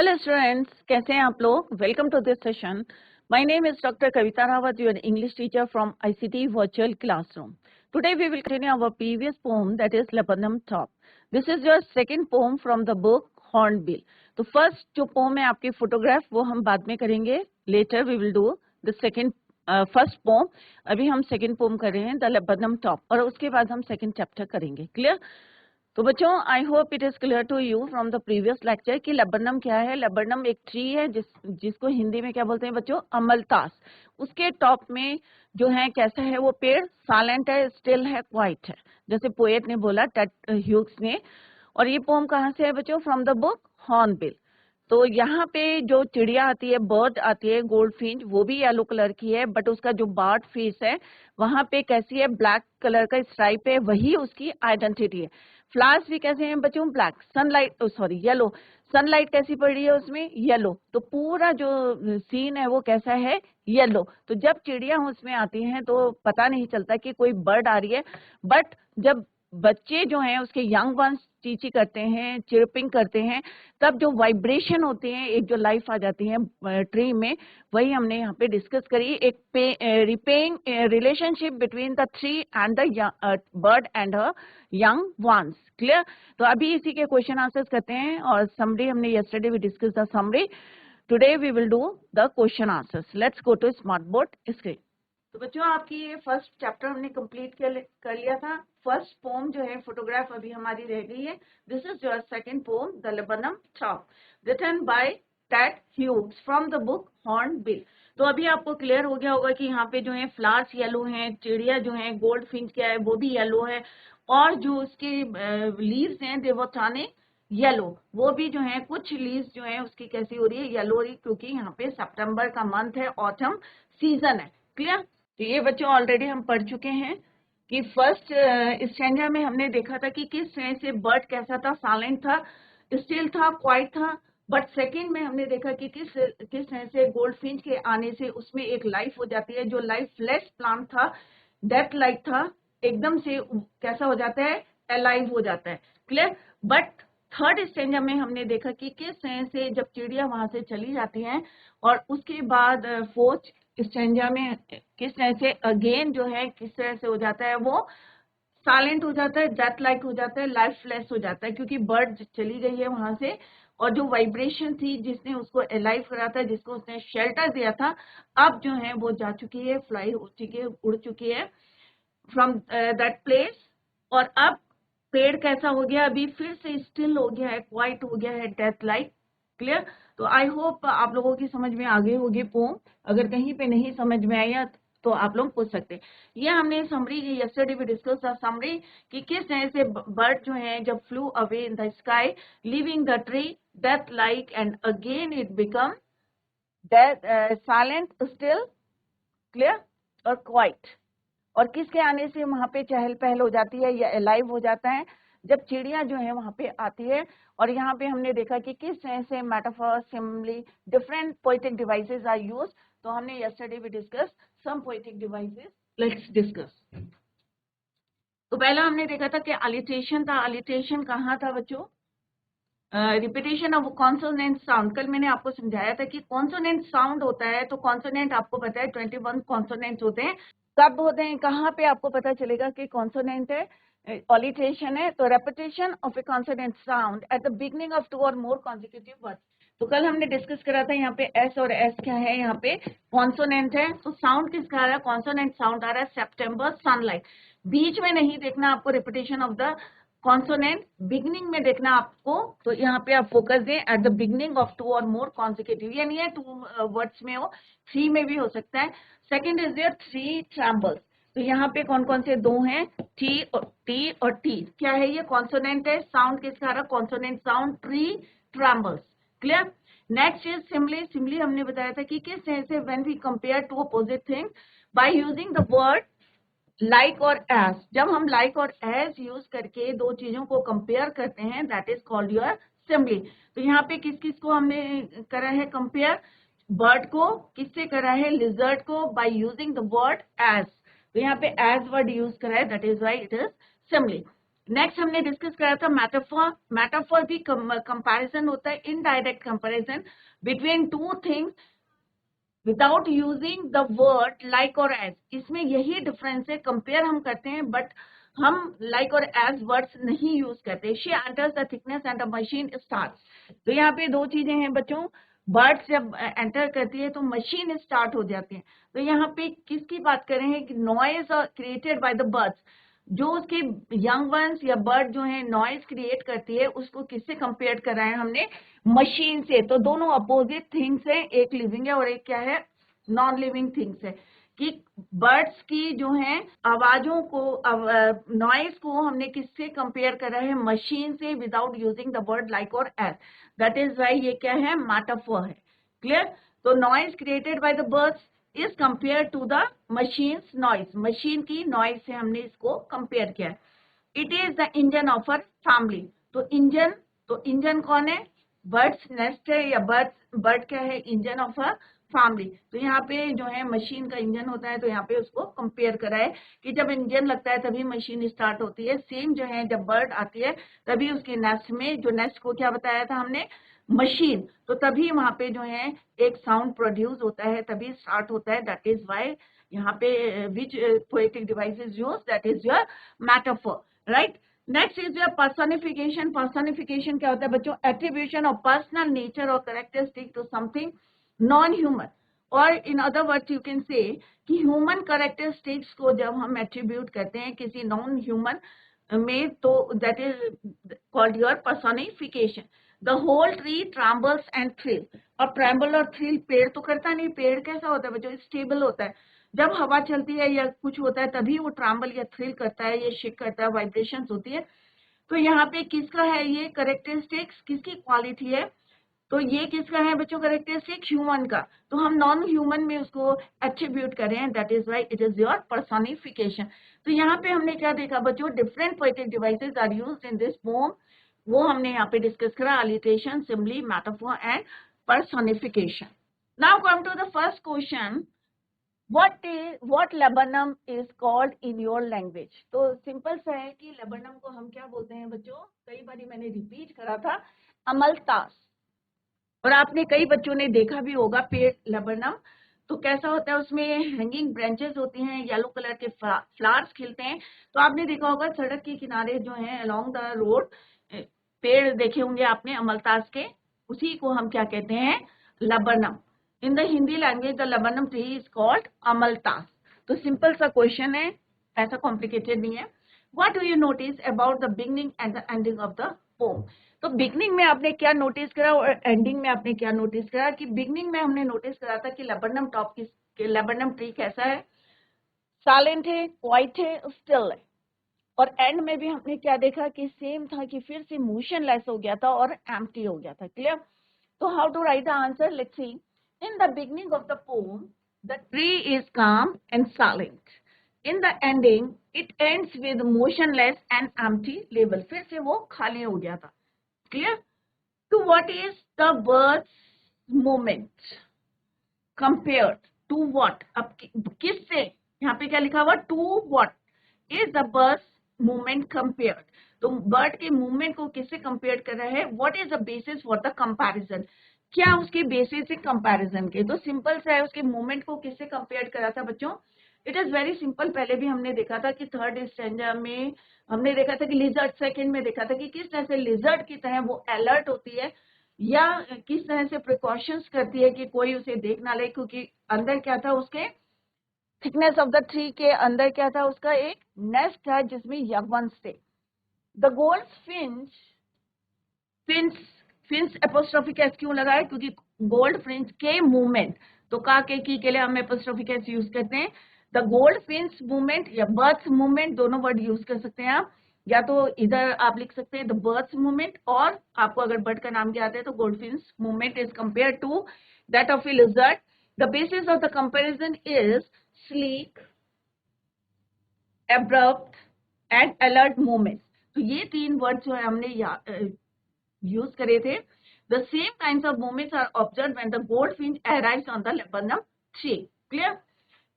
Hello students, कैसे हैं आप लोग? Welcome to this session. My name is doctor Kavita Rawat, your English teacher from ICT virtual classroom. Today we will continue our previous poem, that is Labandam Top. This is your second poem from the book Hornbill. तो first जो poem है आपकी photograph, वो हम बाद में करेंगे. Later we will do the second first poem. अभी हम सेकेंड पोम कर रहे हैं द लबनम टॉप, और उसके बाद हम सेकेंड चैप्टर करेंगे. क्लियर? तो बच्चों, I hope it is clear to you from the previous lecture कि लबनम क्या है. लबनम एक ट्री है जिसको हिंदी में क्या बोलते हैं बच्चों? अमलतास. उसके टॉप में जो है कैसा है वो पेड़? साइलेंट है, स्टिल है, क्वाइट है, जैसे पोएट ने बोला, टेड ह्यूग्स ने. और ये पोम कहाँ से है बच्चों? From the book hornbill. तो यहाँ पे जो चिड़िया आती है, बर्ड आती है, गोल्ड फिंच, वो भी येलो कलर की है, बट उसका जो बार्ड फेस है वहां पे कैसी है? ब्लैक कलर का स्ट्राइप है, वही उसकी आइडेंटिटी है. फ्लावर्स भी कैसे हैं बच्चों? Black. Sunlight, sorry, yellow. Sunlight कैसी पड़ रही है उसमें? येलो. तो पूरा जो सीन है वो कैसा है? येलो. तो जब चिड़िया उसमें आती हैं तो पता नहीं चलता कि कोई बर्ड आ रही है, बट जब बच्चे जो हैं उसके यंग वंस चीची करते हैं, चिरपिंग करते हैं, तब जो वाइब्रेशन होते हैं, एक जो लाइफ आ जाती है ट्री में, वही हमने यहाँ पे डिस्कस करी. एक repaying relationship between the tree and the bird and her young once. Clear? तो अभी इसी के क्वेश्चन आंसर्स करते हैं, और समरी हमने yesterday we discuss the summary. Today we will do the question answers. Let's go to smart board screen. तो बच्चों, आपकी ये फर्स्ट चैप्टर हमने कंप्लीट कर लिया था. फर्स्ट पोम जो है फोटोग्राफ अभी हमारी रह गई है. This is your second poem the laburnum top, written by Ted Hughes from the book hornbill. तो अभी आपको क्लियर हो गया होगा कि यहाँ पे जो है फ्लावर्स येलो हैं, चिड़िया जो है गोल्ड फिंच क्या है वो भी येलो है, और जो उसके लीव्स हैं दे वो ताने येलो, वो भी जो है कुछ लीव्स जो है उसकी कैसी हो रही है? येलो हो रही, क्योंकि यहाँ पे सितंबर का मंथ है, ऑटम सीजन है. क्लियर? तो ये बच्चों ऑलरेडी हम पढ़ चुके हैं कि फर्स्ट स्टैंजा में हमने देखा था कि किस तरह से बर्ड कैसा था? साइलेंट था, स्टिल था, क्वाइट था. बट सेकंड में हमने देखा कि किस तरह से गोल्ड फिंच के आने से उसमें एक लाइफ हो जाती है. जो लाइफ लेस प्लांट था, डेथ लाइक था, एकदम से कैसा हो जाता है? अलाइव हो जाता है. क्लियर? बट थर्ड स्टेंजा में हमने देखा कि किस तरह से जब चिड़िया वहां से चली जाती हैं, और उसके बाद फोर्थ स्टेंजा में किस तरह से अगेन जो है किस तरह से हो जाता है? वो साइलेंट हो जाता है, डेथ लाइक हो जाता है, लाइफलेस हो जाता है, क्योंकि बर्ड चली गई है वहां से, और जो वाइब्रेशन थी जिसने उसको अलाइव करा था, जिसको उसने शेल्टर दिया था, अब जो है वो जा चुकी है, फ्लाई हो चुकी है, उड़ चुकी है फ्रॉम दैट प्लेस. और अब पेड़ कैसा हो गया? अभी फिर से स्टिल हो गया है, क्वाइट हो गया है, डेथ लाइक. क्लियर? तो आई होप आप लोगों की समझ में आ गई होगी पोम. अगर कहीं पे नहीं समझ में आया तो आप लोग पूछ सकते हैं. ये हमने समरी यस्टरडे भी डिस्कस द समरी कि किस तरह से बर्ड जो है जब flu away in the sky, living the tree, death like, and again it become silent, still, clear, और क्वाइट. और किसके आने से वहां पे चहल पहल हो जाती है या अलाइव हो जाता है? जब चिड़िया जो है वहां पे आती है. और यहाँ पे हमने देखा कि किस तरह से metaphor, simile, different poetic devices are use. तो हमने यस्टरडे भी discuss some poetic devices. Let's discuss. तो पहला हमने देखा था कि अलिटेशन था. अलिटेशन कहाँ था बच्चों? Repetition of consonant sound. कल मैंने आपको समझाया था कि कॉन्सोनेंट साउंड होता है, तो कॉन्सोनेंट आपको पता है 21 कॉन्सोनेंट होते हैं. कब होते हैं, कहाँ पे आपको पता चलेगा कि कॉन्सोनेंट है, ऑलिटेशन है? तो repetition of A consonant sound at the beginning of 2 और मोर कॉन्जिक्यूटिव वर्ड्स. तो कल हमने डिस्कस करा था यहाँ पे एस और एस क्या है? यहाँ पे कॉन्सोनेंट है. तो साउंड किसका आ रहा है? कॉन्सोनेंट साउंड आ रहा है. सितंबर, सनलाइट. बीच में नहीं देखना आपको repetition of the consonant, beginning में देखना आपको. तो यहाँ पे आप फोकस दें एट द बिगिनिंग ऑफ 2 और मोर कॉन्जिक्यूटिव. ये नहीं है 2 वर्ड्स में हो, 3 में भी हो सकता है. Second is there 3 trembles. तो यहाँ पे कौन कौन से 2 हैं? टी और टी. क्या है ये? कॉन्सोनेंट है. साउंड किसका आ रहा है? Consonant sound, tree, trembles. Clear? Next is simile. Simile हमने बताया था कि किस तरह से when we compare two opposite things by using the word like और एज. जब हम लाइक और एज यूज करके दो चीजों को कंपेयर करते हैं, that is called your simile. तो यहाँ पे किस किस को हमने करा है कंपेयर? बर्ड को. किससे करा है? लिजर्ड को, by using the word as. तो यहाँ पे एज वर्ड यूज करा है, that is why it is simile. Next हमने डिस्कस कराया था मेटाफोर. मेटाफोर भी कंपैरिजन होता है, indirect comparison between two things without using the word like और एज. इसमें यही डिफरेंस है, कंपेयर हम करते हैं बट हम लाइक और एज वर्ड्स नहीं यूज करते. She enters the thickness and the machine starts. तो यहाँ पे दो चीजें हैं बच्चों, बर्ड्स जब एंटर करती है तो मशीन स्टार्ट हो जाती है. तो यहाँ पे किसकी बात कर रहे हैं कि noise created by the birds, जो उसके यंग वंस या बर्ड जो है नॉइज क्रिएट करती है, उसको किससे कंपेयर कर रहे हैं हमने, मशीन से. तो दोनों अपोजिट थिंग्स है, एक लिविंग है और एक क्या है, नॉन लिविंग थिंग्स है. कि बर्ड्स की जो है आवाजों को, नॉइज को हमने किससे कंपेयर करा है, मशीन से, without using the word like और एज. दैट इज वाई ये क्या है, मेटाफोर है. क्लियर. तो noise created by the birds is compare to the machine's noise. Machine की नॉइज से हमने इसको कंपेयर किया. It is the engine of a family. तो इंजन कौन है, बर्ड्स नेस्ट है या बर्ड क्या है, इंजन ऑफ अ फैमिली. तो यहाँ पे जो है मशीन का इंजन होता है, तो यहाँ पे उसको कंपेयर करा है कि जब इंजन लगता है तभी मशीन स्टार्ट होती है. सेम जो है जब बर्ड आती है तभी उसके नेस्ट में, जो नेस्ट को क्या बताया था हमने, मशीन, तो तभी वहां पे जो है एक साउंड प्रोड्यूस होता है, तभी स्टार्ट होता है. दैट इज वाई यहाँ पे which poetic device is used, that is your metaphor. Right. Next is your personification. Personification क्या होता है बच्चों, एट्रीब्यूशन ऑफ पर्सनल नेचर और characteristic to something non human. और in other words you can say कि human characteristics को जब हम एट्रीब्यूट करते हैं किसी नॉन ह्यूमन में, तो that is called your personification. The whole tree trembles and thrill. और ट्रैम्बल और थ्रिल, पेड़ तो करता नहीं, पेड़ कैसा होता है बच्चों, स्टेबल होता है. जब हवा चलती है या कुछ होता है तभी वो ट्रैम्बल या थ्रिल करता है, ये शेक करता है, वाइब्रेशंस होती है. तो यहाँ पे किसका है ये कैरेक्टरिस्टिक्स, किसकी क्वालिटी है, तो ये किसका है बच्चों, कैरेक्टरिस्टिक ह्यूमन का. तो हम नॉन ह्यूमन में उसको एट्रीब्यूट करें, that is why it is your personification. तो यहाँ पे हमने क्या देखा बच्चों, different poetic devices are used in this poem. वो हमने यहाँ पे डिस्कस करा, alliteration, simile, metaphor and personification. Now come to the first question, what laburnum is called in your language. तो सिंपल सा है कि laburnum को हम क्या बोलते हैं बच्चों, कई बार मैंने रिपीट करा था, अमलतास. और आपने कई बच्चों ने देखा भी होगा पेड़ laburnum. तो कैसा होता है, उसमें हैंगिंग ब्रांचेस होती हैं, येलो कलर के फ्लावर्स खिलते हैं. तो आपने देखा होगा सड़क के किनारे जो है अलोंग द रोड पेड़ देखे होंगे आपने अमलतास के, उसी को हम क्या कहते हैं, laburnum. In the Hindi language, the laburnum tree is called amaltas. तो सिंपल सा क्वेश्चन है, ऐसा कॉम्प्लिकेटेड नहीं है. What do you notice about the beginning and the ending of the poem? तो बिगनिंग में आपने क्या नोटिस करा और एंडिंग में आपने क्या नोटिस करा. कि बिगनिंग में हमने नोटिस करा था कि laburnum टॉप की laburnum ट्री कैसा है, साइलेंट है, क्वाइट है, स्टिल है. और एंड में भी हमने क्या देखा कि सेम था, कि फिर से मोशनलेस हो गया था और एम्प्टी हो गया था. क्लियर. तो how to write the answer, let's see. In the beginning of the poem, the tree is calm and silent. In the ending, it ends with motionless and empty level. फिर से वो खाली हो गया था. Clear? To what is the bird's movement compared to what? अब किससे, यहाँ पे क्या लिखा हुआ, to what is the bird's movement compared? तो बर्ड के मूवमेंट को किससे कंपेयर कर रहा है, what is the basis for the comparison, क्या उसके बेसिस है कंपैरिजन के. तो सिंपल सा है, उसके मूवमेंट को किससे कंपेयर करा था बच्चों, इट इज वेरी सिंपल. पहले भी हमने देखा था कि थर्ड स्टैंडर्ड में हमने देखा था कि लिजर्ड, सेकंड में देखा था कि किस तरह से लिजर्ड की तरह वो अलर्ट होती है या किस तरह से प्रिकॉशंस करती है कि कोई उसे देख ना ले, क्योंकि अंदर क्या था, उसके थिकनेस ऑफ द ट्री के अंदर क्या था, उसका एक नेस्ट था जिसमें यंग वंस थे. द गोल्ड फिंच एपोस्ट्रोफिक एस क्यों लगा है, क्योंकि गोल्ड फिंच के मूवमेंट, तो का के की के लिए हम एपोस्ट्रोफिक एस यूज करते हैं. द गोल्ड फिंच मूवमेंट या बर्थ मूवमेंट, दोनों वर्ड यूज कर सकते हैं आप, या तो इधर आप लिख सकते हैं द बर्थ मूवमेंट, और आपको अगर बर्ड का नाम याद है तो goldfinch movement is compare to that of a lizard. The basis of the comparison is sleek, abrupt and alert movement. तो ये तीन वर्ड जो है हमने यूज करे थे. The same kinds of movements are observed when the goldfinch arrives on the laburnum tree. Clear?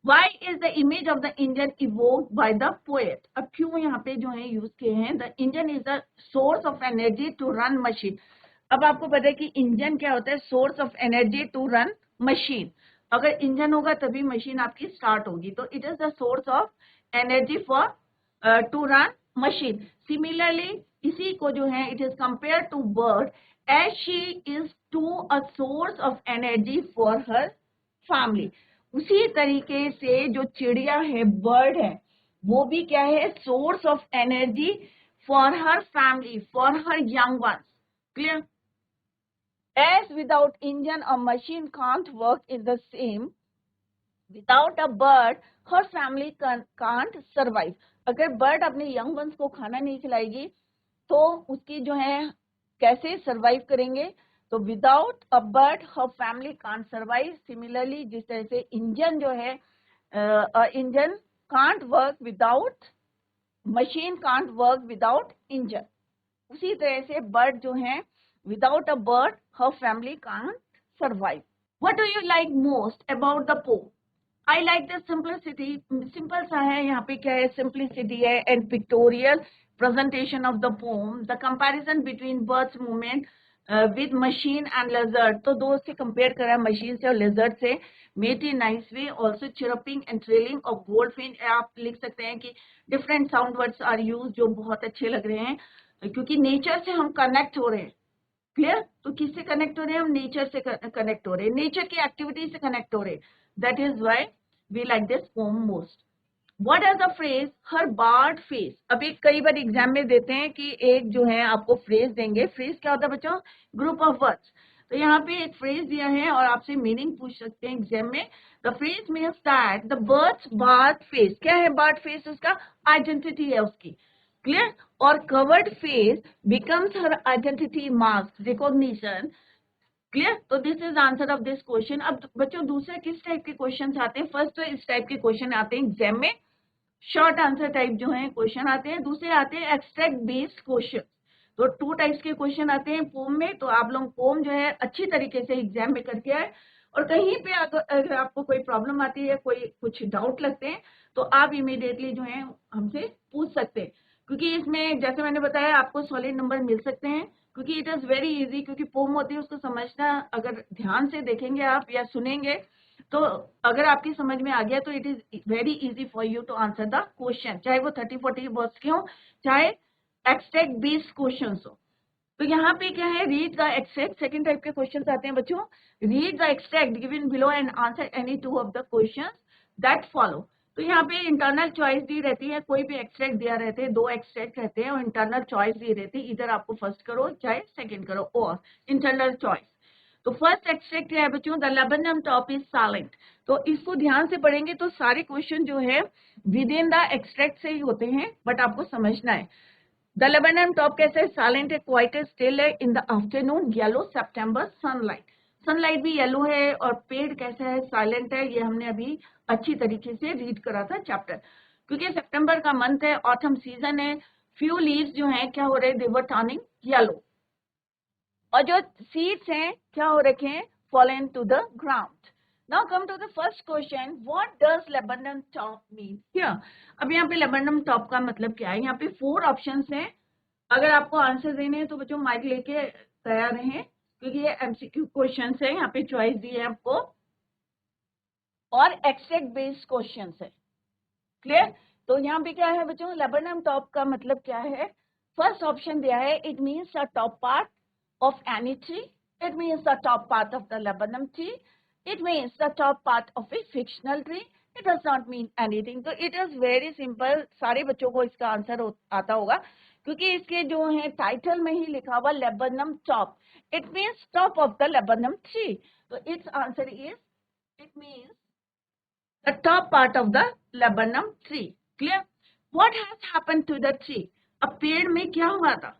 Why is the image of the engine evoked by the poet? अब क्यों यहाँ पे जो है यूज किए हैं? The engine is the source of energy to run machine. अब आपको पता है कि इंजन क्या होता है? Source of energy to run machine. अगर इंजन होगा तभी मशीन आपकी स्टार्ट होगी. तो it is the source of energy for to run machine. Similarly इसी को जो है it is compare to bird as she is to a source of energy for her family. उसी तरीके से जो चिड़िया है, बर्ड है, वो भी क्या है? Source of energy for her family, for her young once. Clear? As without engine a machine can't work in the same, without a bird her family can't survive. अगर बर्ड अपने यंग वंस को खाना नहीं खिलाएगी तो उसकी जो है कैसे सरवाइव करेंगे? तो without a bird her family can't survive. Similarly जिस तरह से इंजन जो है, engine can't work without, machine can't work without engine, उसी तरह से बर्ड जो है without a bird her family can't survive. What do you like most about the poem? I like the simplicity. Simple सा है, यहाँ पे क्या है? Simplicity है and pictorial presentation of the poem. The comparison between birds movement with machine and lizard. तो दो से compare करा machine से और lizard से. Made in nice way. Also chirping and trilling of goldfinch. आप लिख सकते हैं कि different sound words are used जो बहुत अच्छे लग रहे हैं क्योंकि nature से हम connect हो रहे हैं. क्लियर? तो किससे कनेक्ट हो रहे हैं? हम नेचर से कनेक्ट हो रहे हैं, नेचर की एक्टिविटी से कनेक्ट हो रहे हैं. That is why we like this poem most. What is the phrase her barred face? अभी कई बार एग्जाम में देते हैं कि एक जो है आपको फ्रेज देंगे. फ्रेज क्या होता है बच्चों? Group of words. तो यहाँ पे एक फ्रेज दिया है और आपसे मीनिंग पूछ सकते हैं एग्जाम में. The phrase means that the birds barred face. क्या है बार्ड फेस? उसका आइडेंटिटी है उसकी. क्लियर? और कवर्ड फेस बिकम्स हर आइडेंटिटी मास्क, रिकॉग्निशन. क्लियर? तो this is answer of this question. अब बच्चों दूसरे किस टाइप के क्वेश्चन आते हैं? फर्स्ट तो इस टाइप के क्वेश्चन आते हैं एग्जाम में, शॉर्ट आंसर टाइप जो है क्वेश्चन आते हैं. दूसरे आते हैं एक्सट्रैक्ट बेस्ड क्वेश्चन. तो टू टाइप्स के क्वेश्चन आते हैं पोम में. तो आप लोग पोम जो है अच्छी तरीके से एग्जाम में करके आए और कहीं पे अगर आपको कोई प्रॉब्लम आती है, कोई कुछ डाउट लगते हैं तो आप इमीडिएटली जो है हमसे पूछ सकते हैं क्योंकि इसमें जैसे मैंने बताया आपको सॉलिड नंबर मिल सकते हैं क्योंकि इट इज वेरी इजी. क्योंकि पोम होती है उसको समझना अगर ध्यान से देखेंगे आप या सुनेंगे तो अगर आपकी समझ में आ गया तो it is very easy for you to answer the question, चाहे वो 30-40 वर्ड्स के हो, चाहे एक्सट्रैक्ट बेस्ड क्वेश्चन हो. तो यहाँ पे क्या है? Read the extract. Second type के क्वेश्चंस आते हैं बच्चों. Read the extract given below and answer any two of the questions that follow. तो यहाँ पे इंटरनल चॉइस दी रहती है. कोई भी एक्सट्रैक्ट दिया रहते हैं, दो एक्सट्रैक्ट रहते हैं और इंटरनल चॉइस दी रहती है. इधर आपको फर्स्ट करो चाहे सेकंड करो और इंटरनल चॉइस. तो फर्स्ट एक्सट्रैक्ट क्या है बच्चों? The laburnum top is silent. तो इसको ध्यान से पढ़ेंगे तो सारे क्वेश्चन जो है विद इन द एक्सट्रैक्ट से ही होते हैं बट आपको समझना है. द लेबनम टॉप कैसे है? साइलेंट है, क्वाइट है, स्टिल है. In the afternoon yellow September sunlight. Sunlight भी येलो है और पेड़ कैसा है? साइलेंट है. ये हमने अभी अच्छी तरीके से रीड करा था चैप्टर. क्योंकि सितंबर का मंथ है, ऑटम सीजन है, फ्यू लीव्स जो हैं क्या हो रहे हैं? They were turning yellow. और जो सीड्स हैं क्या हो रखे हैं? Fallen to the ground. Now come to the first question. What does laburnum top mean here? अब यहाँ पे लेबनम टॉप का मतलब क्या है? यहाँ पे 4 ऑप्शंस हैं. अगर आपको आंसर देने हैं तो बच्चों माइक लेके तैयार रहें क्योंकि ये एमसीक्यू क्वेश्चंस है. यहाँ पे चॉइस दी है आपको और एक्सट्रैक्ट बेस्ड क्वेश्चंस है. क्लियर? तो यहाँ पे क्या है बच्चों? लेबनम टॉप का मतलब क्या है? फर्स्ट ऑप्शन दिया है it means a top part of any tree. It means the top part of the laburnum tree. It means the top part of a fictional tree. It does not mean anything. तो it is very simple. सारे बच्चों को इसका answer आता होगा क्योंकि इसके जो है टाइटल में ही लिखा हुआ laburnum top. It means top of the laburnum tree. तो its answer is it means the top part of the laburnum tree. Clear? What has happened to the tree? अब पेड़ में क्या हुआ था?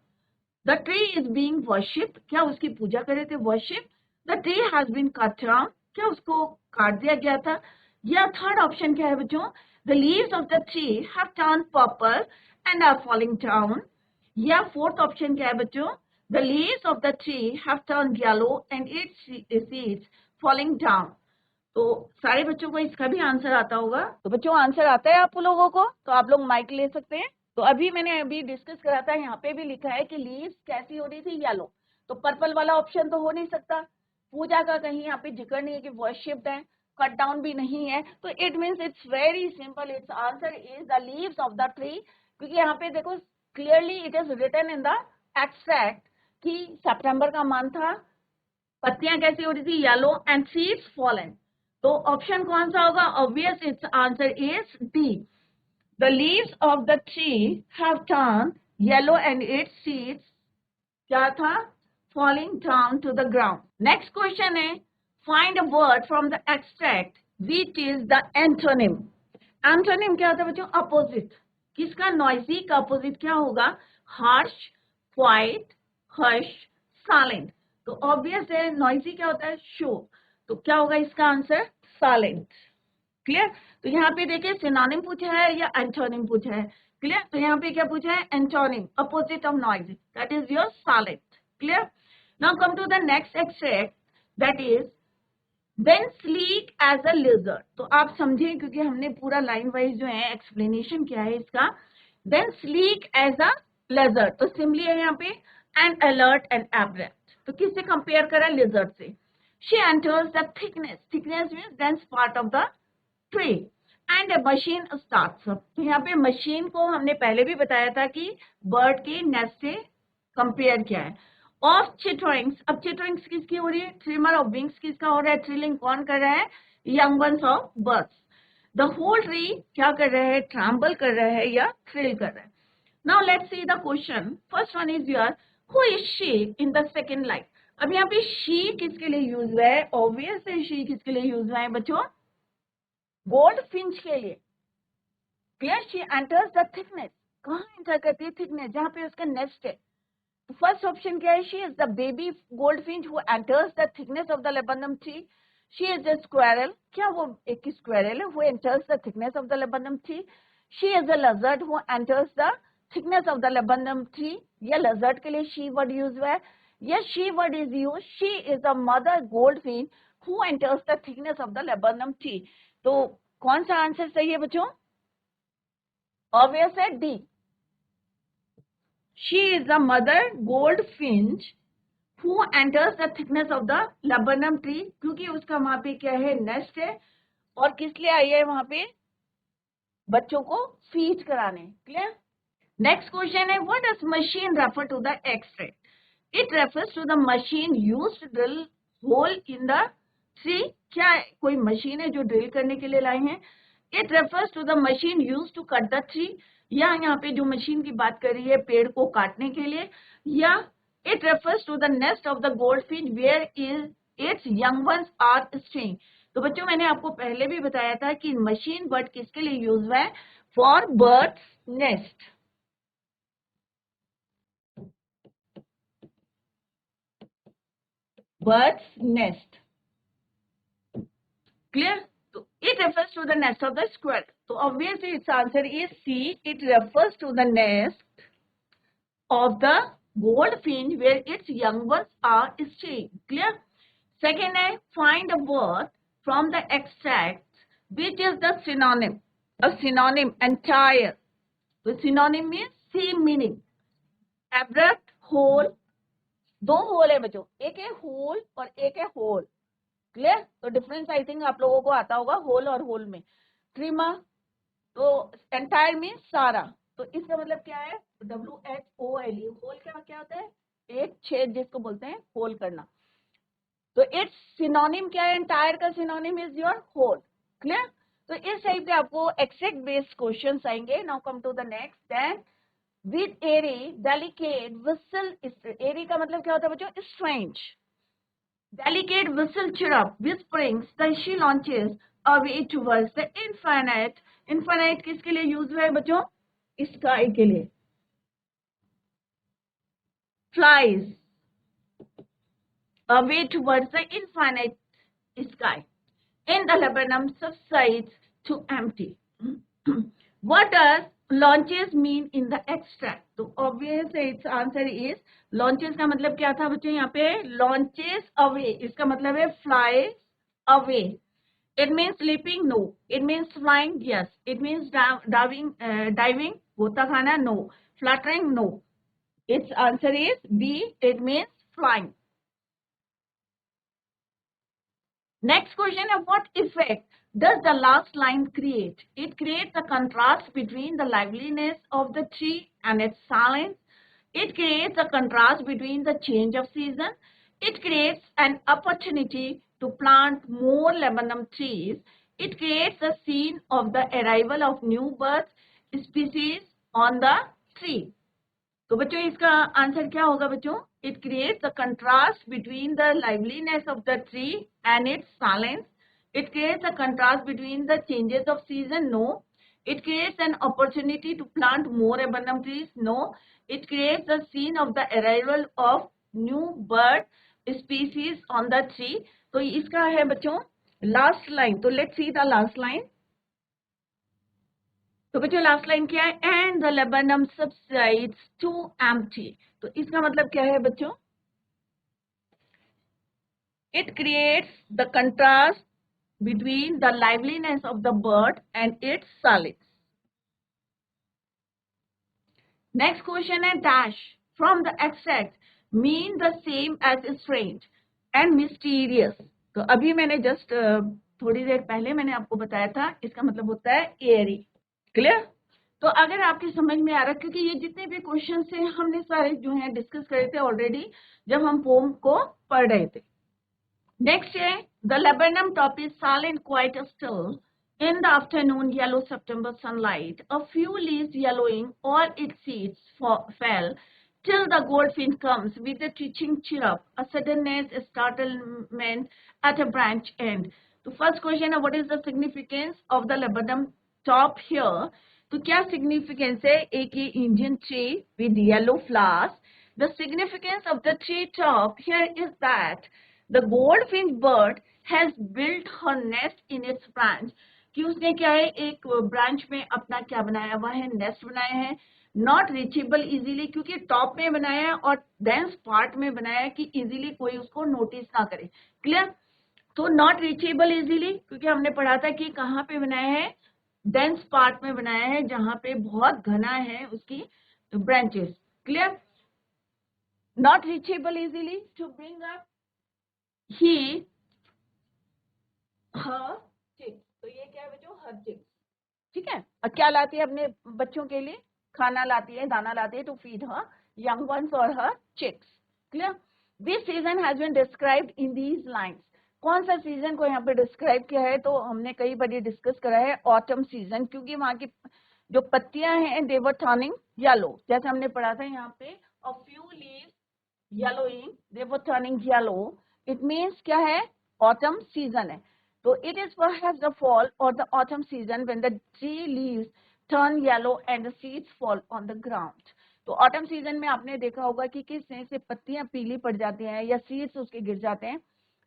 The tree is being worshipped. क्या उसकी पूजा कर रहे थे? Worship. The tree has been cut down. क्या उसको काट दिया गया था? या थर्ड ऑप्शन क्या है बच्चों? The leaves of the tree have turned purple and are falling down. या फोर्थ ऑप्शन क्या है बच्चों? The leaves of the tree have turned yellow and its seeds falling down. तो सारे बच्चों को इसका भी आंसर आता होगा। तो बच्चों आंसर आता है आप लोगों को, तो आप लोग माइक ले सकते हैं। तो मैंने अभी डिस्कस करा था, यहाँ पे भी लिखा है कि लीव्स कैसी हो रही थी, येलो। तो पर्पल वाला ऑप्शन तो हो नहीं सकता। पूजा का कहीं यहाँ पे जिक्र नहीं है कि वर्शिप्ड है, कट डाउन भी नहीं है, तो it means it's very simple, it's answer is the leaves of the tree. क्योंकि यहाँ पे देखो clearly it is written in the extract कि सितंबर का मंथ था, पत्तियां कैसी हो रही थी, येलो, एंड सीड्स फॉलन। तो ऑप्शन कौन सा होगा? Obvious its answer is D. The leaves of the tree have turn yellow and its seeds क्या था? Falling down to the ground. Next question है, find a word from the extract which is the antonym. Antonym क्या होता है बच्चों? Opposite. किसका? Noisy का opposite क्या होगा? Harsh, quite, hush, silent. तो ऑब्वियस है, नॉइजी क्या होता है? शो। तो क्या होगा इसका आंसर? साइलेंट। क्लियर? तो यहाँ पे देखिए सिनोनिम पूछा है या एंटोनिम पूछा है। क्लियर? तो यहाँ पे क्या पूछा है? Antonym, opposite of noisy, that is your silent. Clear? Now come to the next extract, that is then sleek as a lizard। तो आप समझें क्योंकि हमने पूरा लाइन वाइज जो है एक्सप्लेनेशन किया है इसका। then sleek as a lizard, तो सिंपली है यहाँ पे and alert and abrupt। तो किससे कंपेयर करा? lizard से। she enters the thickness means dense part of the tree and a machine starts up। तो यहाँ पे मशीन को हमने पहले भी बताया था कि बर्ड के नेस्ट से कंपेयर किया है। ऑफ चिटरिंग्स, अब चिटरिंग्स किसकी हो रही है? ट्रिमर ऑफ विंग्स किसका हो रहा है? थ्रिलिंग कौन कर रहा है? Young ones of birds. The whole tree क्या कर रहा है? ट्रैम्बल कर रहा है या थ्रिल कर रहा है। Now let's see the question. First one is your, who is she in the second line. अब यहाँ पे शी किसके लिए यूज हुआ है? ऑब्वियस है, शी किसके लिए यूज हुआ है बच्चों? गोल्ड फिंच के लिए। Clear? She enters the thickness, कहाँ एंटर करती है? थिकनेस, जहाँ पे उसका नेस्ट है। फर्स्ट ऑप्शन क्या है? She is the baby goldfinch who enters the thickness of the laburnum tree. She is the squirrel, क्या वो एक स्क्वायरल है? Who enters the thickness of the laburnum tree. She is the lizard who enters the thickness of the laburnum tree. या lizard के लिए she word use हुआ है। Yes, she word is use. She is the mother goldfinch who enters the thickness of the laburnum tree. तो कौन सा answer सही है बच्चों? ऑब्वियस है D. She is the mother goldfinch who enters the thickness of the laburnum tree, क्योंकि उसका वहां पे क्या है? नेस्ट है। और किस लिए आई है वहां पे? बच्चों को फीड कराने। क्लियर? नेक्स्ट क्वेश्चन है, what does machine refer to the extract? It refers to the machine used to drill hole in the tree. क्या कोई मशीन है जो ड्रिल करने के लिए लाए हैं? It refers to the machine used to cut the tree, या यहाँ पे जो मशीन की बात कर रही है पेड़ को काटने के लिए। या it refers to the nest of the goldfish where is its young ones are staying. तो बच्चों मैंने आपको पहले भी बताया था कि मशीन वर्ड किसके लिए यूज हुआ है? For birds nest. Bird's nest. Clear? So it refers to the nest of the squirrel. So obviously its answer is C. It refers to the nest of the goldfinch where its young ones are staying. Clear? Second है, find a word from the extract which is the synonym. A synonym entire. So synonym means same meaning. Abrupt, whole. दो whole है बच्चों, एक है whole और एक है whole. Clear? तो डिफरेंस आई थिंक आप लोगों को आता होगा होल और होल में। ट्रिमा, तो एंटायर मीन सारा। तो इसका मतलब क्या है? WHOLE, होल क्या क्या होता है? एक छेद जिसको बोलते हैं होल करना। तो इट्स सिनोनिम क्या है? एंटायर का synonym is your whole. Clear? तो इस टाइप के आपको एक्सैक्ट बेस्ड क्वेश्चंस आएंगे। Now come to the next. Then with airy delicate whistle, airy का मतलब क्या होता है बच्चों? strange delicate whistle chirrup whisperings the she launches away towards the infinite। infinite किसके लिए यूज हुआ है बच्चों? sky के लिए। flies away towards the infinite sky in the laburnum subsides to empty। what does launches mean in the extract? तो obvious its answer is launches का मतलब क्या था बच्चों? यहाँ पे launches away, इसका मतलब है fly away। It means sleeping? No. It means flying? Yes. It means diving? Gota khana? No. Fluttering? No. Its answer is B. It means flying. Next question, of what effect does the last line create? It creates a contrast between the liveliness of the tree and its silence. It creates a contrast between the change of season. It creates an opportunity to plant more laburnum trees. It creates a scene of the arrival of new bird species on the tree. तो बच्चों इसका answer क्या होगा बच्चों? It creates a contrast between the liveliness of the tree and its silence. It creates a contrast between the changes of season. No. It creates an opportunity to plant more abundant trees. No. It creates the scene of the arrival of new bird species on the tree. तो इसका है बच्चों last line. तो let's see the last line. तो बच्चों last line क्या है? And the laburnum subsides to empty. तो इसका मतलब क्या है बच्चों? It creates the contrast between the liveliness of the bird and its silence. Next question है dash from the extract mean the same as strange and mysterious. तो अभी मैंने जस्ट थोड़ी देर पहले मैंने आपको बताया था इसका मतलब होता है एयरी. क्लियर? तो अगर आपकी समझ में आ रहा, क्योंकि ये जितने भी क्वेश्चन थे हमने सारे जो है डिस्कस करे थे ऑलरेडी जब हम पोम को पढ़ रहे थे. नेक्स्ट है the laburnum top is silent quite still in the afternoon yellow September sunlight, a few leaves yellowing, all its seeds fell till the goldfinch comes with a twitching chirrup, a suddenness, a startlement at a branch end. The first question is what is the significance of the laburnum top here? तो क्या significance है? एक ये Indian tree with yellow flowers. The significance of the tree top here is that the goldfinch bird has built her nest in its branch. कि उसने क्या है एक ब्रांच में अपना क्या बनाया हुआ है? नेस्ट बनाया है. नॉट रीचेबल इजीली, क्योंकि टॉप में बनाया है और डेंस पार्ट में बनाया है कि इजीली कोई उसको नोटिस ना करे. क्लियर? तो नॉट रीचेबल इजीली क्योंकि हमने पढ़ा था कि कहाँ पे बनाया है? डेंस पार्ट में बनाया है जहां पे बहुत घना है उसकी branches. Clear? Not reachable easily to bring up ही हर चिक्स. तो ये क्या है बच्चों? Her chicks. ठीक है. और क्या लाती है अपने बच्चों के लिए? खाना लाती है, दाना लाती है to feed her young ones और her chicks. Clear? This season has been described in these lines. कौन सा सीजन को यहाँ पे डिस्क्राइब किया है? तो हमने कई बार डिस्कस करा है ऑटम सीजन, क्योंकि वहां की जो पत्तियां हैं दे वर टर्निंग येलो. जैसे हमने पढ़ा था यहाँ पे a few leaves yellowing, they were turning yellow. It means क्या है? ऑटम सीजन है. So it is perhaps the fall or the autumn season when the tree leaves turn yellow and the seeds fall on the ground. तो autumn season में आपने देखा होगा कि किस तरह से पत्तियां पीली पड़ जाती हैं या seeds उसके गिर जाते हैं.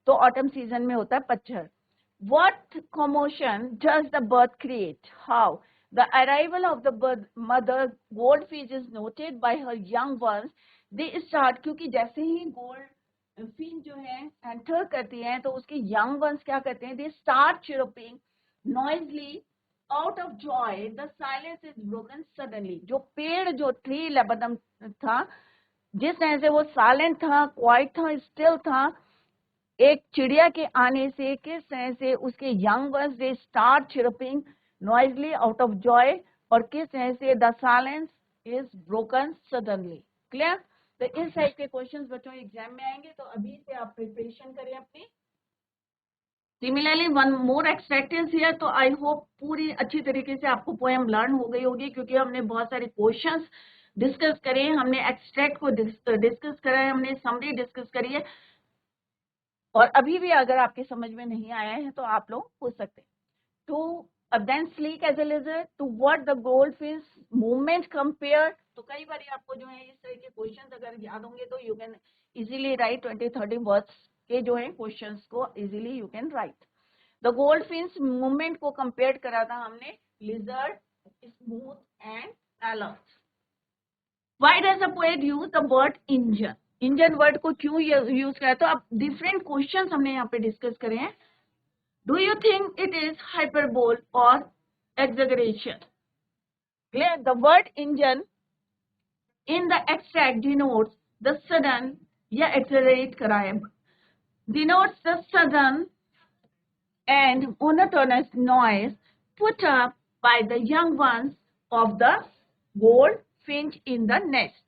तो autumn season में होता है पतझड़. What commotion does the bird create? How? The arrival of the mother goldfinch is noted by her young ones. They start, क्योंकि जैसे ही gold फिन जो है एंटर करती हैं तो उसके यंग वंस क्या करते हैं? दे start chirping noisily out of Joy. The silence is broken suddenly. जो पेड़ जो ट्री लेबनम था जिस तरह से वो साइलेंट था, क्वाइट था, स्टिल था, एक चिड़िया के आने से किस तरह से उसके young ones they start chirping noisily out of joy और किस तरह से the silence is broken suddenly. Clear? तो इस टाइप के क्वेश्चंस बच्चों एग्जाम में आएंगे, तो अभी से आप प्रिपरेशन करें अपनी. Similarly one more extract is here. तो आई होप पूरी अच्छी तरीके से आपको पोएम लर्न हो गई होगी, क्योंकि हमने बहुत सारे क्वेश्चंस डिस्कस करे, हमने एक्सट्रैक्ट को डिस्कस करा है, हमने समरी डिस्कस करी है, और अभी भी अगर आपके समझ में नहीं आया है तो आप लोग पूछ सकते हैं. तो then sleek as a lizard, to what the goldfish movement compare. तो कई बार आपको जो है इस तरह के क्वेश्चंस अगर याद होंगे तो you can easily right 20-30 words के जो है क्वेश्चंस को easily you can write. The goldfish movement को कंपेयर करा था हमने lizard, smooth and alert. Why does the poet use the word engine? Engine word को क्यों यूज करा? तो अब डिफरेंट क्वेश्चंस हमने यहाँ पे डिस्कस करे हैं. Do you think it is hyperbole or exaggeration? Clear? The word engine in the extract denotes the sudden या accelerate करा है, denotes the sudden and monotonous noise put up by the young ones of the goldfinch in the nest.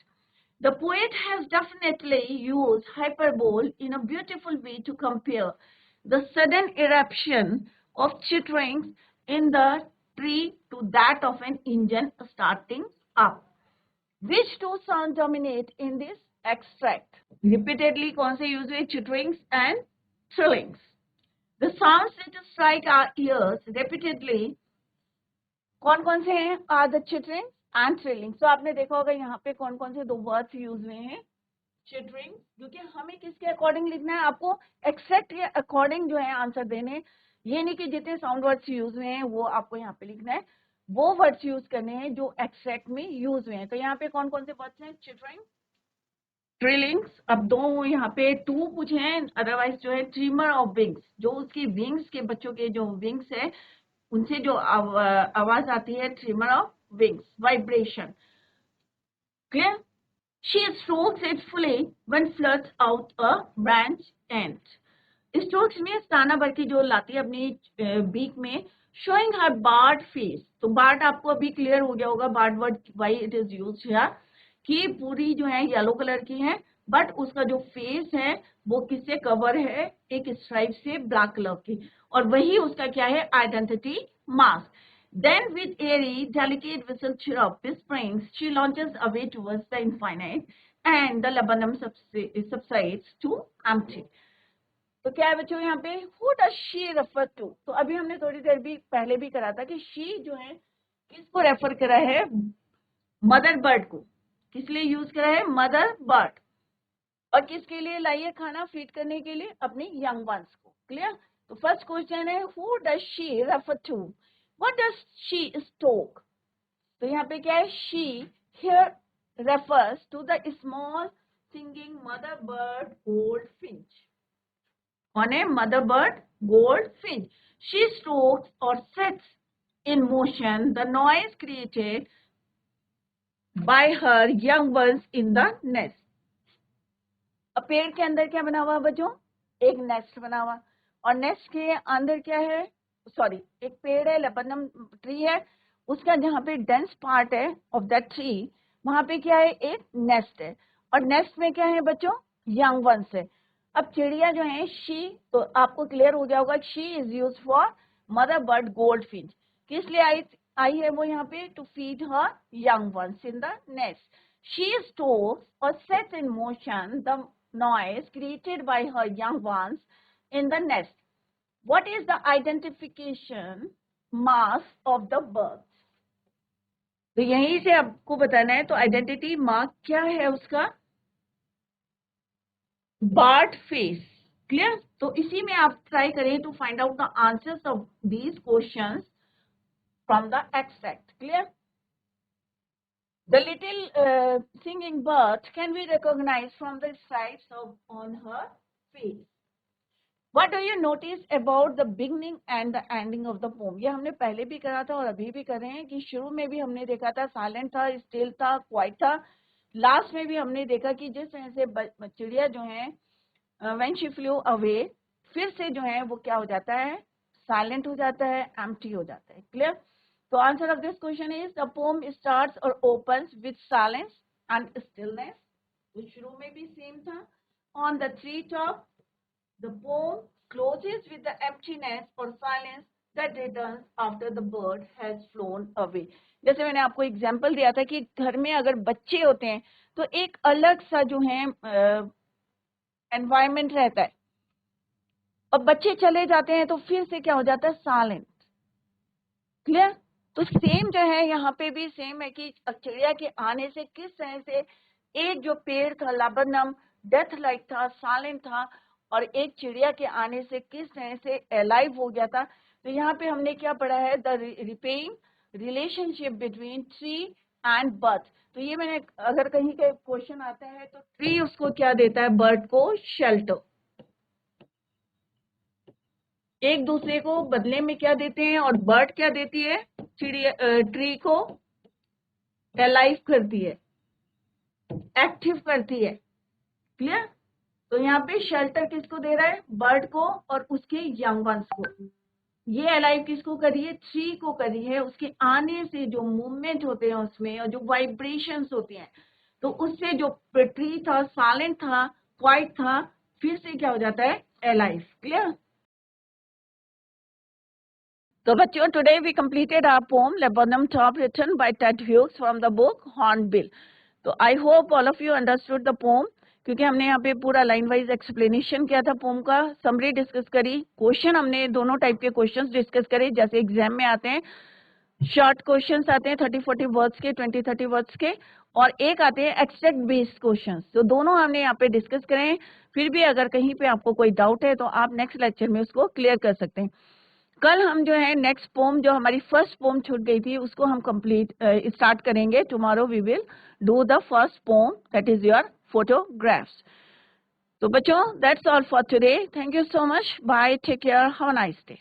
The poet has definitely used hyperbole in a beautiful way to compare the sudden eruption of chitterings in the tree to that of an engine starting up. Which two sounds dominate in this extract? Repeatedly कौन से use हुए? Chitterings and trillings. The sounds that strike our ears repeatedly कौन कौन से हैं? Are the chitterings and trilling. So आपने देखा होगा यहाँ पे कौन कौन से दो वर्ड्स यूज हुए हैं? चिटरिंग, क्योंकि हमें किसके अकॉर्डिंग लिखना है? आपको एक्सैक्ट के अकॉर्डिंग जो है आंसर देने, ये नहीं कि जितने साउंड वर्ड्स यूज हुए हैं वो आपको यहाँ पे लिखना है, वो वर्ड्स यूज करने हैं जो एक्सैक्ट में यूज हुए हैं. तो यहाँ पे कौन कौन से वर्ड्स हैं? Chittering, trillings. अब दो यहाँ पे टू पूछे हैं, अदरवाइज जो है ट्रिमर ऑफ विंग्स, जो उसकी विंग्स के बच्चों के जो विंग्स है उनसे जो आवाज आती है, trimmer of wings, vibration. Clear? She strokes it fully when flirts out a branch end. Strokes में ताना भर की जो लाती है अपनी बीक में, showing her barred face. तो barred आपको अभी क्लियर हो गया होगा, barred word why it is used here, कि पूरी जो है येलो कलर की है, बट उसका जो फेस है वो किससे कवर है? एक स्ट्राइप से, ब्लैक कलर की, और वही उसका क्या है? Identity mask. Then with airy, delicate whistle chirrup, whisperings, she launches away towards the infinite, and the laburnum subsides to empty. तो क्या है बच्चों यहाँ पे? Who does she refer to? तो अभी हमने थोड़ी देर भी पहले भी करा था कि she जो है किसको रेफर करा है? मदर बर्ड को. किस लिए यूज करा है? Mother bird. और किसके लिए लाई है खाना? फीड करने के लिए अपनी यंग वंस को. क्लियर? तो फर्स्ट क्वेश्चन है, who does she refer to? What does she stoke? तो यहाँ पे क्या है? She here refers to the small singing mother bird goldfinch. कौन है? Mother bird goldfinch. She stokes और sets in motion the noise created by her young ones in the nest. अब पेड़ के अंदर क्या बना हुआ बच्चों? एक नेस्ट बना हुआ, और नेस्ट के अंदर क्या है? सॉरी, एक पेड़ है, लेबनम ट्री है, उसका जहाँ पे डेंस पार्ट है ऑफ दैट ट्री, वहां पे क्या है? एक नेस्ट है, और नेस्ट में क्या है बच्चों? यंग वंस है. अब चिड़िया जो है शी, तो आपको क्लियर हो गया होगा, she is use for mother bird goldfinch. किस लिए आई है वो यहाँ पे? To feed her young ones in the nest. She stokes और sets in motion the noise created by her young ones in the nest. What is the identification mark of the birds? तो यहीं से आपको बताना है. तो identity mark क्या है उसका? Barred face. क्लियर? तो इसी में आप ट्राई करें to find out the answers of these questions from the extract. Clear? The little singing bird can be recognized from the stripes on her face. What do you notice about the beginning and the ending of the poem? ये हमने पहले भी करा था और अभी भी कर रहे हैं कि शुरू में भी हमने देखा था साइलेंट था, स्टिल था, क्वाइट था. लास्ट में भी हमने देखा कि जिस तरह से चिड़िया जो है when she flew away, फिर से जो है वो क्या हो जाता है? साइलेंट हो जाता है, एम्प्टी हो जाता है. Clear? So answer of this question is the poem starts or opens with silence and stillness. तो शुरू में भी सेम था. On the tree top, the poem closes with the emptiness or silence that returns after the bird has flown away. जैसे मैंने आपको example दिया था कि घर में अगर बच्चे होते हैं तो एक अलग सा जो है एनवायरमेंट रहता है, और बच्चे चले जाते हैं तो फिर से क्या हो जाता है? साइलेंट. क्लियर? तो सेम जो है यहाँ पे भी सेम है कि चिड़िया के आने से किस तरह से एक जो पेड़ था लाबनम डेथ लाइक था, साइलेंट था, और एक चिड़िया के आने से किस तरह से अलाइव हो गया था. तो यहाँ पे हमने क्या पढ़ा है? The repaying relationship between tree and bird. तो ये मैंने, अगर कहीं का क्वेश्चन आता है तो ट्री उसको क्या देता है? बर्ड को शेल्टर. एक दूसरे को बदले में क्या देते हैं, और बर्ड क्या देती है, चिड़िया ट्री को अलाइव करती है, एक्टिव करती है। क्लियर? तो यहाँ पे शेल्टर किसको दे रहा है, बर्ड को और उसके यंग वंस को। ये अलाइव किसको करी है, ट्री को करी है। उसके आने से जो मूवमेंट होते हैं उसमें और जो वाइब्रेशंस होती हैं, तो उससे जो ट्री था साइलेंट था, क्वाइट था, फिर से क्या हो जाता है, अलाइव। क्लियर? So, बच्चों, today we completed our poem Laburnum Top, written by Ted Hughes from the book Hornbill. तो I hope all of you understood the poem, क्योंकि हमने यहाँ पे पूरा लाइन वाइज एक्सप्लेनेशन किया था पोम का, समरी डिस्कस करी, क्वेश्चन हमने दोनों टाइप के क्वेश्चंस डिस्कस करे, जैसे एग्जाम में आते हैं शॉर्ट क्वेश्चंस आते हैं 30-40 वर्ड्स के, 20-30 वर्ड्स के, और एक आते हैं एक्सट्रैक्ट बेस्ड क्वेश्चंस। तो दोनों हमने यहाँ पे डिस्कस करें। फिर भी अगर कहीं पे आपको कोई डाउट है तो आप नेक्स्ट लेक्चर में उसको क्लियर कर सकते हैं। कल हम जो है नेक्स्ट पोम, जो हमारी फर्स्ट पोम छूट गई थी, उसको हम कंप्लीट स्टार्ट करेंगे। Tomorrow we will do the first poem, that is your photographs. तो बच्चों, that's all for today. Thank you so much, bye, take care, have a nice day.